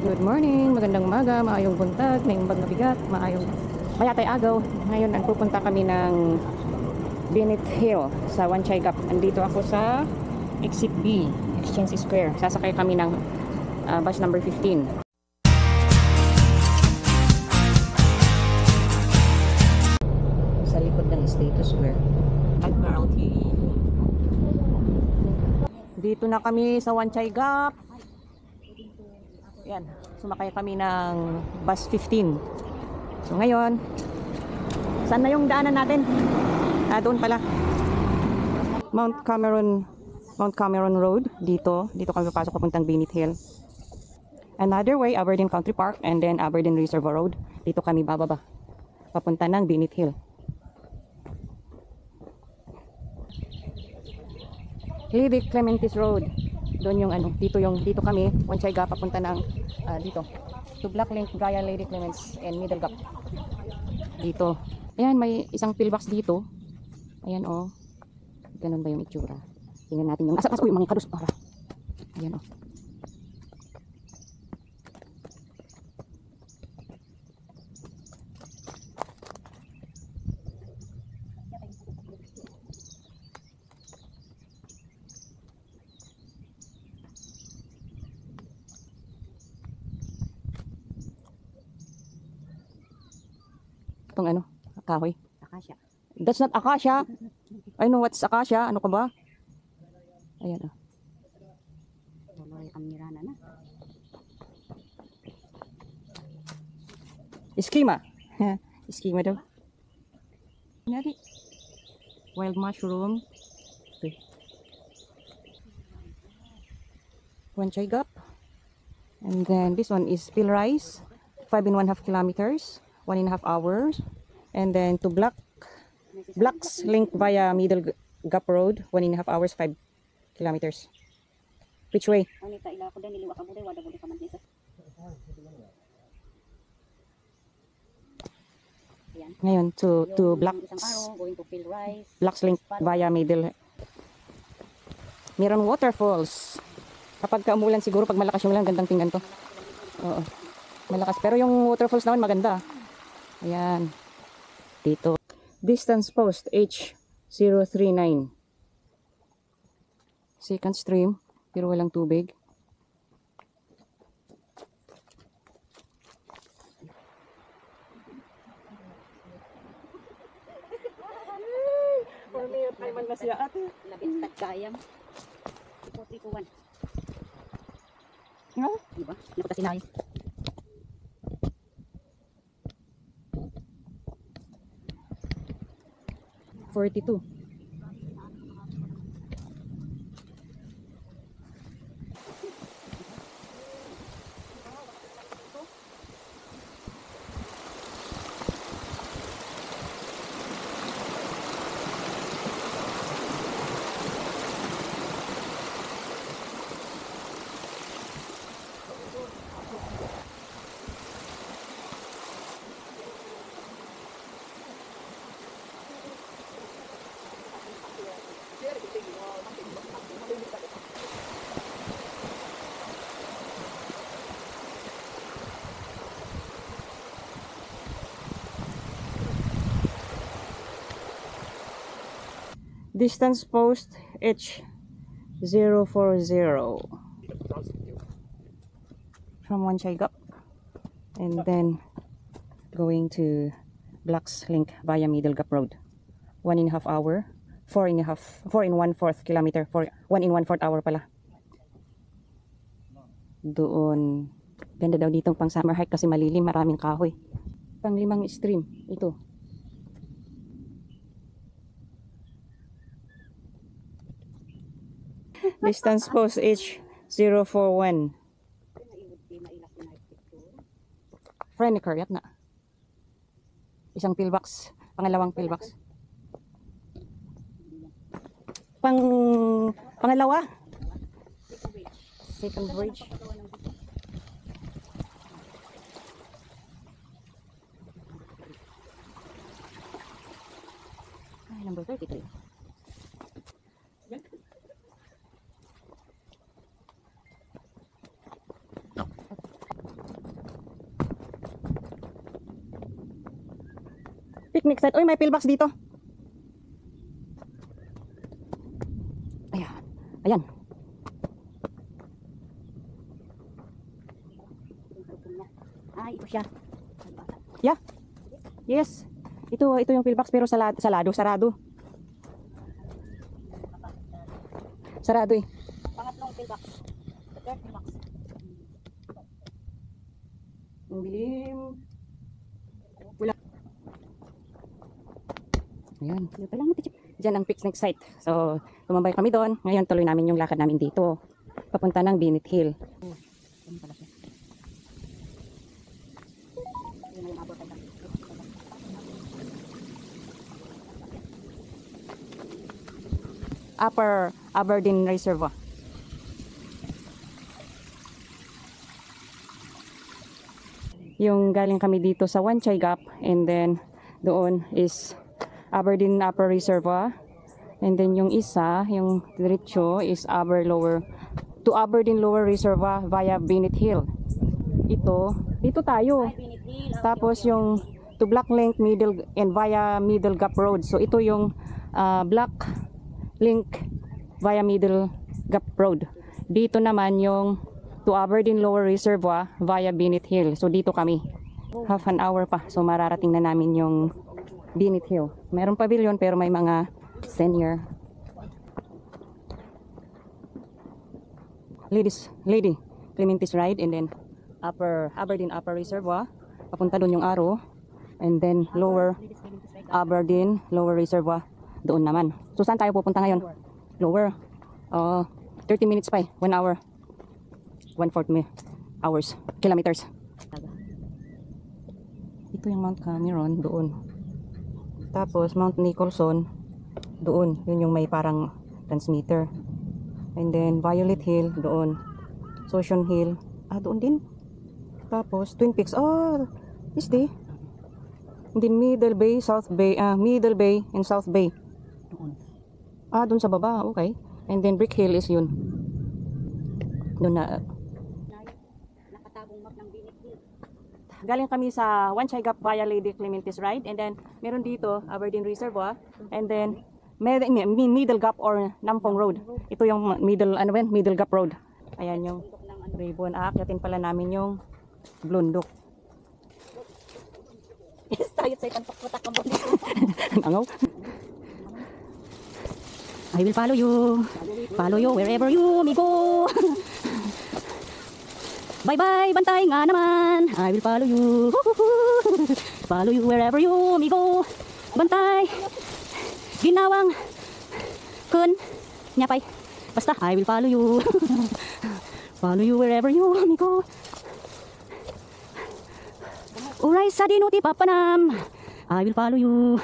Good morning, magandang umaga, maayong buntag, may umbag na bigat, maayong mayatay agaw. Ngayon ang pupunta kami ng Bennett Hill sa Wanchay Gap. Andito ako sa Exit B, Exchange Square. Sasakay kami ng bus number 15. Sa likod ng Status Square. Admiralty. Dito na kami sa Wanchay Gap. Yan, sumakay kami ng bus 15. So ngayon, saan na yung daanan natin? Doon pala. Mount Cameron Road. Dito kami papasok papuntang Bennett Hill. Another way, Aberdeen Country Park and then Aberdeen Reservoir Road. Dito kami bababa. Papunta ng Bennett Hill. Lidic Clementis Road. Doon yung dito kami, Wanchay Gap papunta ng dito. To Black Link via Lady Clements and Middle Gap. Dito. Ayan, may isang pillbox dito. Ayan oh. Ganun ba yung itsura? Tingnan natin yung uy, mga kadus. Ayan oh. Itong kahoy. Acacia. That's not acacia. I know what's acacia. Ano ka ba? Ayan oh. Tuloy kamera na. Iskima. Iskima daw. Nari. Wild mushroom. Okay. Wanchay Gap. And then this one is Peel Rice. 5.5 kilometers. 1.5 hours. And then to Blacks Link via Middle Gap Road. 1.5 hours, 5 kilometers. Which way? Ngayon to Blacks Link via Middle. Meron waterfalls. Kapag umulan siguro, pag malakas yung ulan, gandang tingnan to. Oo. Malakas. Pero yung waterfalls naman maganda. Ayan. Dito. Distance post H039. Second stream. Pero walang tubig. For me, ay man na siya ate. Labing tagkayam. Puti-puwan. Nga? Diba? Napakasinay. 42. Distance post H040 from Wanchay Gap, and then going to Blacks Link via Middle Gap Road. 1.5 hour, 4.1/4 kilometer, 1.1/4 hour pala. Doon, ganda daw ditong pang summer hike kasi malilim, maraming kahoy. Pang 5 stream, ito. Distance post H041. Friendly karyat na. Isang pillbox. Pangalawang pillbox. Pangalawa? Second bridge. Ay, number 33. Picnic set. Uy, may pillbox dito. Ayan. Ayan. Ay, ito siya. Yeah. Yes. Ito yung pillbox pero sarado. Sarado eh. Pangatlong pillbox. The third pillbox. Ang dilim. Wala. Ayan. Dito pa lang natin. Diyan ang picnic site. So, tumambay kami doon. Ngayon tuloy namin yung lakad namin dito. Papunta ng Binit Hill. Ano pala siya? Yun na yung abot. Upper Aberdeen Reservoir. Yung galing kami dito sa Wanchay Gap and then doon is Aberdeen Upper Reservoir. And then yung isa, yung diretso is to Aberdeen Lower Reservoir via Binit Hill. Dito tayo. Tapos yung to Black Link Middle and via Middle Gap Road. So ito yung Black Link via Middle Gap Road. Dito naman yung to Aberdeen Lower Reservoir via Binit Hill. So dito kami. Half an hour pa. So mararating na namin yung Binit Hill. Mayroong pavilion pero may mga senior. Lady Clementis Ride and then Aberdeen Upper Reservoir. Papunta doon yung arrow. And then Lower Aberdeen Lower Reservoir. Doon naman. So saan tayo pupunta ngayon? Lower. 30 minutes pa eh. 1 hour. 1/4 hours. Kilometers. Ito yung Mount Cameron doon. Tapos Mount Nicholson doon. Yun yung may parang transmitter. And then Violet Hill doon. Ocean Hill. Doon din. Tapos Twin Peaks. Is the and then Middle Bay, South Bay, Middle Bay and South Bay. Doon sa baba, okay. And then Brick Hill is yun. Doon na. Nakatabong map ng Binit Hill. Galing kami sa Wanchay Gap via Lady Clementis Ride. And then meron dito, Aberdeen Reservoir. And then Middle Gap or Nampong Road. Ito yung Middle Gap Road. Ayan yung ribbon. Aakyatin pala namin yung blundok. Tayo sa itang pakutak ang bundi. Angaw. I will follow you. Follow you wherever you may go. Bye-bye, bantay nga naman. I will follow you. Follow you wherever you may go. Bantay. Ginawang. Kun. Nyapay. Basta, I will follow you. Follow you wherever you may go. Uray sa dinuti papanam. I will follow you.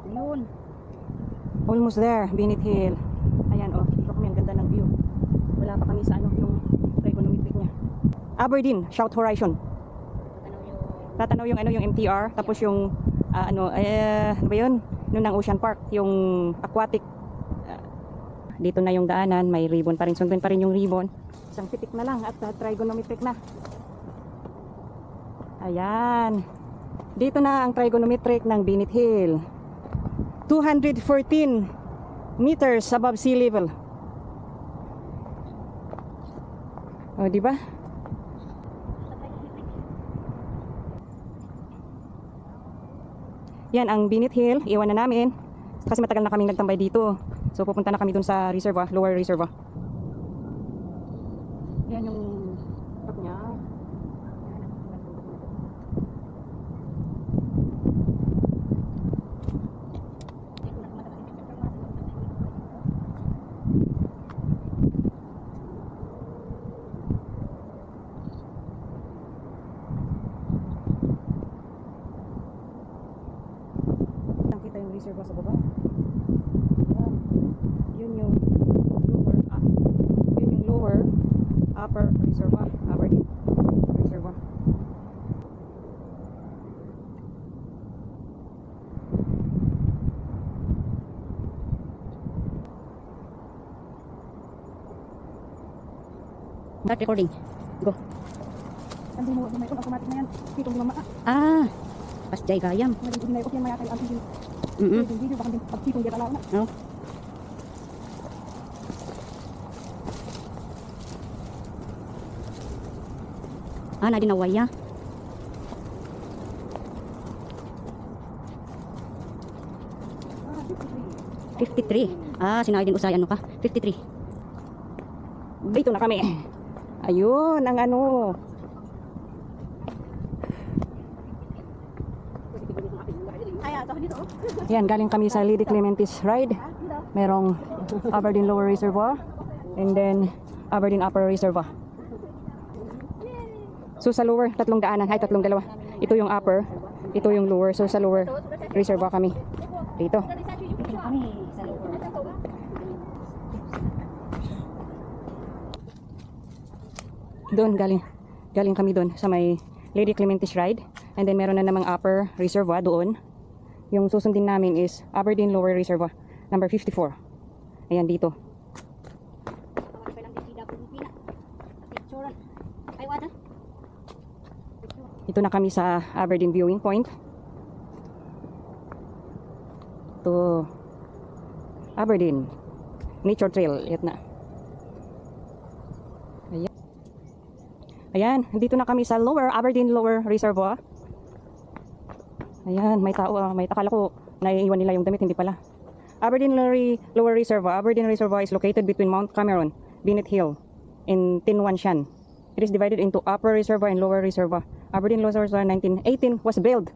Ayun. Almost there, Binit Hill. Ayan, dito kami, ang ganda ng view. Wala pa kami sa yung trigonometric niya. Aberdeen, Shout Horizon. Tatanaw yung yung MTR, tapos yung ano ba yun? Noon ng Ocean Park, yung aquatic. Dito na yung daanan, may ribbon pa rin, sundin pa rin yung ribbon. Isang pitik na lang at trigonometric na. Ayan. Dito na ang trigonometric ng Binit Hill. 214 meters above sea level. Di ba? Yan ang Binit Hill. Iwan na namin kasi matagal na kaming nagtambay dito. So pupunta na kami dun sa reservoir, lower reservoir. Yan yung top niya. Nakita yung reservoir sa baba. Yun yung lower upper reservoir, Aberdeen reservoir. Start recording. Go. Hindi mo automatic na yan. Dito mo Pas jay kayam. Mm. Oh. Na din nawaya. 53. Sinabi din usay ano ka? 53. Dito na kami. Ayun, ang ano. Yan, galing kami sa Lady Clementis ride. Merong Aberdeen Lower Reservoir and then Aberdeen Upper Reservoir. So sa lower, tatlong daanan. Ay, tatlong dalawa. Ito yung upper, ito yung lower. So sa lower reservoir kami. Dito. Kami sa lower. Doon, galing kami doon sa may Lady Clementis ride. And then meron na namang upper reservoir doon. Yung susundin namin is Aberdeen Lower Reservoir, number 54. Ayan, dito. Ito na kami sa Aberdeen Viewing Point. Ito, Aberdeen Nature Trail. Ito na. Ayan. Ayan, dito na kami sa Lower Aberdeen Lower Reservoir. Ayan, may tao, may takala ko naiiwan nila yung damit, hindi pala. Aberdeen Lower Reservoir. Aberdeen Reservoir is located between Mount Cameron, Binet Hill, and Tinwanshan. It is divided into Upper Reservoir and Lower Reservoir. Aberdeen Lower Reservoir 1918 was built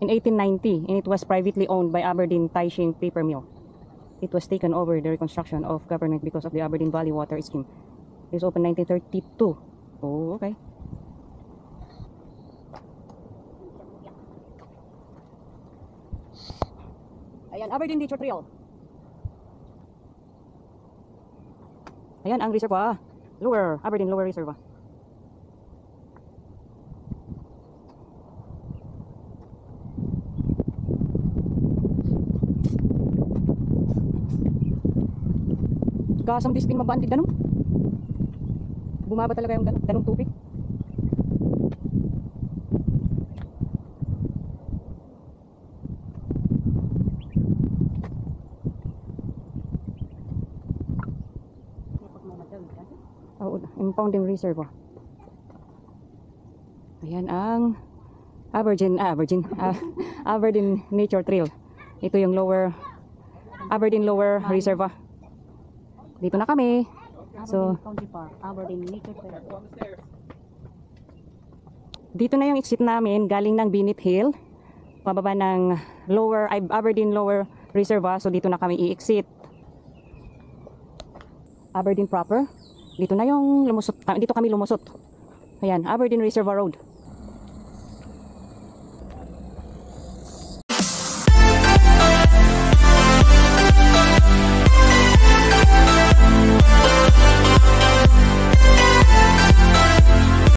in 1890, and it was privately owned by Aberdeen Taishing Paper Mill. It was taken over the reconstruction of government because of the Aberdeen Valley Water Scheme. It was opened 1932. Oh, okay. Ayan, Aberdeen Nature Trail. Ayan ang reservoir. Lower, Aberdeen Lower Reservoir. Kasam disting mabantig ganun. Bumaba talaga yung ganung tubig. Impounding Reservoir. Ayan ang Aberdeen Nature Trail. Ito yung lower Aberdeen Lower Reservoir. Dito na kami. So, Aberdeen Nature Trail. dito na yung exit namin galing ng Binet Hill. Pababa ng Aberdeen Lower Reservoir. So dito na kami i-exit. Aberdeen proper. Dito na yung lumusot. Dito kami lumusot. Ayan, Aberdeen Reservoir Road.